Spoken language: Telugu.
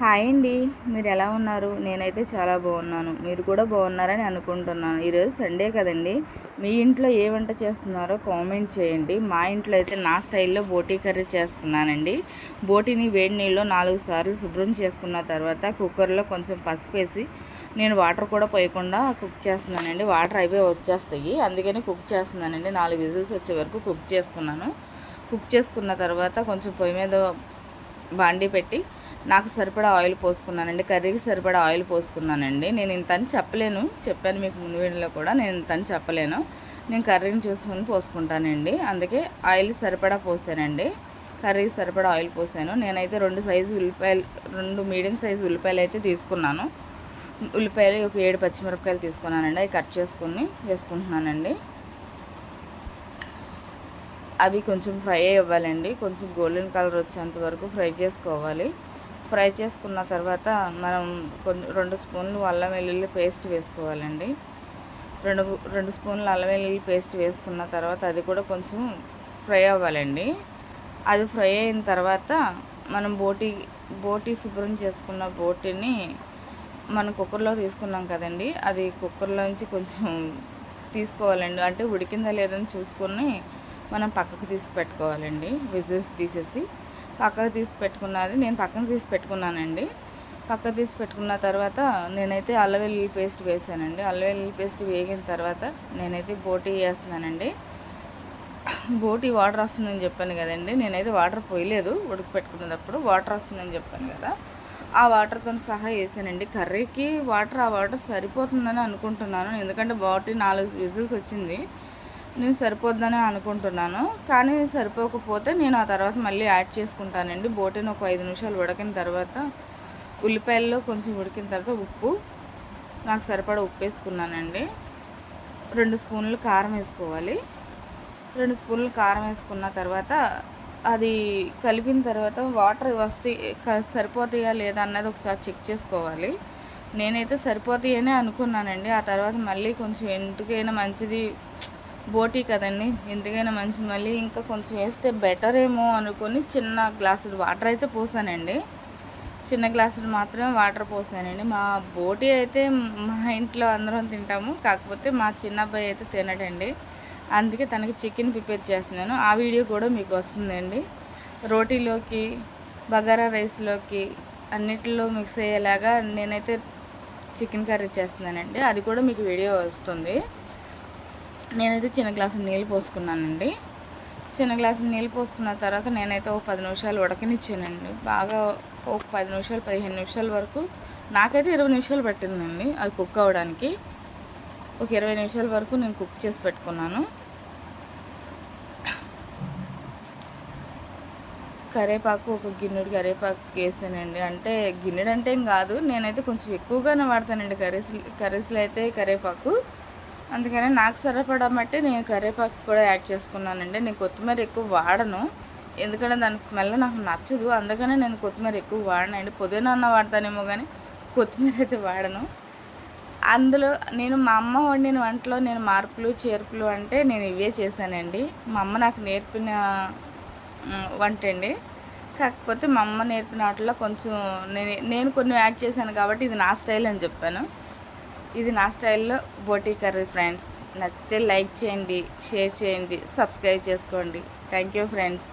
హాయ్ అండి, మీరు ఎలా ఉన్నారు? నేనైతే చాలా బాగున్నాను. మీరు కూడా బాగున్నారని అనుకుంటున్నాను. ఈరోజు సండే కదండి. మీ ఇంట్లో ఏ వంట చేస్తున్నారో కామెంట్ చేయండి. మా ఇంట్లో అయితే నా స్టైల్లో బోటీ కర్రీ చేస్తున్నానండి. బోటీని వేడి నీళ్ళలో 4 సార్లు శుభ్రం చేసుకున్న తర్వాత కుక్కర్లో కొంచెం పసుపు వేసి నేను వాటర్ కూడా పోయకుండా కుక్ చేస్తున్నానండి. వాటర్ అయిపోయి వచ్చేస్తాయి, అందుకని కుక్ చేస్తున్నానండి. 4 విజిల్స్ వచ్చే వరకు కుక్ చేసుకున్నాను. కుక్ చేసుకున్న తర్వాత కొంచెం పొయ్యి మీద బాండీ పెట్టి నాకు సరిపడా ఆయిల్ పోసుకున్నానండి. కర్రీకి సరిపడా ఆయిల్ పోసుకున్నానండి. నేను ఇంత అని చెప్పలేను, చెప్పాను మీకు ముందు వీడియోలో కూడా. నేను ఇంత అని చెప్పలేను, నేను కర్రీని చూసుకొని పోసుకుంటానండి. అందుకే ఆయిల్ సరిపడా పోసానండి. కర్రీకి సరిపడా ఆయిల్ పోసాను. నేనైతే 2 మీడియం సైజు ఉల్లిపాయలు అయితే తీసుకున్నాను. ఉల్లిపాయలు ఒక 7 పచ్చిమిరపకాయలు తీసుకున్నానండి. అవి కట్ చేసుకొని వేసుకుంటున్నానండి. అవి కొంచెం ఫ్రై అవ్వాలండి. కొంచెం గోల్డెన్ కలర్ వచ్చేంత వరకు ఫ్రై చేసుకోవాలి. ఫ్రై చేసుకున్న తర్వాత మనం 2 స్పూన్లు అల్లం వెల్లుల్లి పేస్ట్ వేసుకోవాలండి. 2 స్పూన్లు అల్లం వెల్లుల్లి పేస్ట్ వేసుకున్న తర్వాత అది కూడా కొంచెం ఫ్రై అవ్వాలండి. అది ఫ్రై అయిన తర్వాత మనం బోటీ శుభ్రం చేసుకున్న బోటీని మనం కుక్కర్లో తీసుకున్నాం కదండి, అది కుక్కర్లోంచి కొంచెం తీసుకోవాలండి. అంటే ఉడికిందా లేదని చూసుకొని మనం పక్కకు తీసి పెట్టుకోవాలండి. విజిల్స్ తీసేసి పక్కకు తీసి పెట్టుకున్నది నేను పక్కన తీసి పెట్టుకున్నానండి. పక్కకు తీసి పెట్టుకున్న తర్వాత నేనైతే అల్లం వెల్లుల్లి పేస్ట్ వేసానండి. అల్లం వెల్లుల్లి పేస్ట్ వేగిన తర్వాత నేనైతే బోటీ వేస్తున్నానండి. బోటీ వాటర్ వస్తుందని చెప్పాను కదండి, నేనైతే వాటర్ పోయలేదు. ఉడకపెట్టుకునేటప్పుడు వాటర్ వస్తుందని చెప్పాను కదా, ఆ వాటర్తో సహా వేసానండి. కర్రీకి వాటర్, ఆ వాటర్ సరిపోతుందని అనుకుంటున్నాను. ఎందుకంటే బోటీ 4 విజిల్స్ వచ్చింది, నేను సరిపోద్దని అనుకుంటున్నాను. కానీ సరిపోకపోతే నేను ఆ తర్వాత మళ్ళీ యాడ్ చేసుకుంటానండి. బోటీని ఒక 5 నిమిషాలు ఉడికిన తర్వాత ఉల్లిపాయల్లో కొంచెం ఉడికిన తర్వాత ఉప్పు, నాకు సరిపడా ఉప్పు వేసుకున్నానండి. 2 స్పూన్లు కారం వేసుకోవాలి. 2 స్పూన్లు కారం వేసుకున్న తర్వాత అది కలిపిన తర్వాత వాటర్ వస్తే సరిపోతాయా లేదా అన్నది ఒకసారి చెక్ చేసుకోవాలి. నేనైతే సరిపోతాయనే అనుకున్నానండి. ఆ తర్వాత మళ్ళీ కొంచెం ఎందుకైనా మంచిది, బోటీ కదండి, ఎందుకైనా మంచిది, మళ్ళీ ఇంకా కొంచెం వేస్తే బెటర్ ఏమో అనుకొని చిన్న గ్లాసులు వాటర్ అయితే పోసానండి. చిన్న గ్లాసులు మాత్రమే వాటర్ పోసానండి. మా బోటీ అయితే మా ఇంట్లో అందరం తింటాము, కాకపోతే మా చిన్న అబ్బాయి అయితే తినడండి. అందుకే తనకి చికెన్ ప్రిపేర్ చేస్తున్నాను. ఆ వీడియో కూడా మీకు వస్తుందండి. రోటీలోకి, బగారా రైస్లోకి అన్నిటిలో మిక్స్ అయ్యేలాగా నేనైతే చికెన్ కర్రీ చేస్తున్నానండి. అది కూడా మీకు వీడియో వస్తుంది. నేనైతే చిన్న గ్లాసు నీళ్ళు పోసుకున్నానండి. చిన్న గ్లాసు నీళ్ళు పోసుకున్న తర్వాత నేనైతే ఒక 10 నిమిషాలు ఉడకనిచ్చానండి. బాగా ఒక 10 నిమిషాలు 15 నిమిషాల వరకు, నాకైతే 20 నిమిషాలు పట్టిందండి అది కుక్ అవ్వడానికి. ఒక 20 నిమిషాల వరకు నేను కుక్ చేసి పెట్టుకున్నాను. కరివేపాకు ఒక గిన్నెడు కరివేపాకు వేసానండి. అంటే గిన్నెడు అంటే ఏం కాదు, నేనైతే కొంచెం ఎక్కువగానే వాడతానండి కర్రీస్లో అయితే కరివేపాకు. అందుకని నాకు సరిపడా బట్టి నేను కరివేపాకు కూడా యాడ్ చేసుకున్నానండి. నేను కొత్తిమీర ఎక్కువ వాడను, ఎందుకంటే దాని స్మెల్ నాకు నచ్చదు. అందుకనే నేను కొత్తిమీర ఎక్కువ వాడనండి. పుదీనా అన్న వాడతానేమో కానీ కొత్తిమీర అయితే వాడను. అందులో నేను మా అమ్మ వండిన వంటలో నేను మార్పులు చేర్పులు అంటే నేను ఇవే చేశానండి. మా అమ్మ నాకు నేర్పిన వంట అండి. కాకపోతే మా అమ్మ నేర్పిన వాటిలో కొంచెం నేను కొన్ని యాడ్ చేశాను కాబట్టి ఇది నా స్టైల్ అని చెప్పాను. ఇది నా స్టైల్లో బోటీ కర్రీ ఫ్రెండ్స్. నచ్చితే లైక్ చేయండి, షేర్ చేయండి, సబ్స్క్రైబ్ చేసుకోండి. Thank you friends.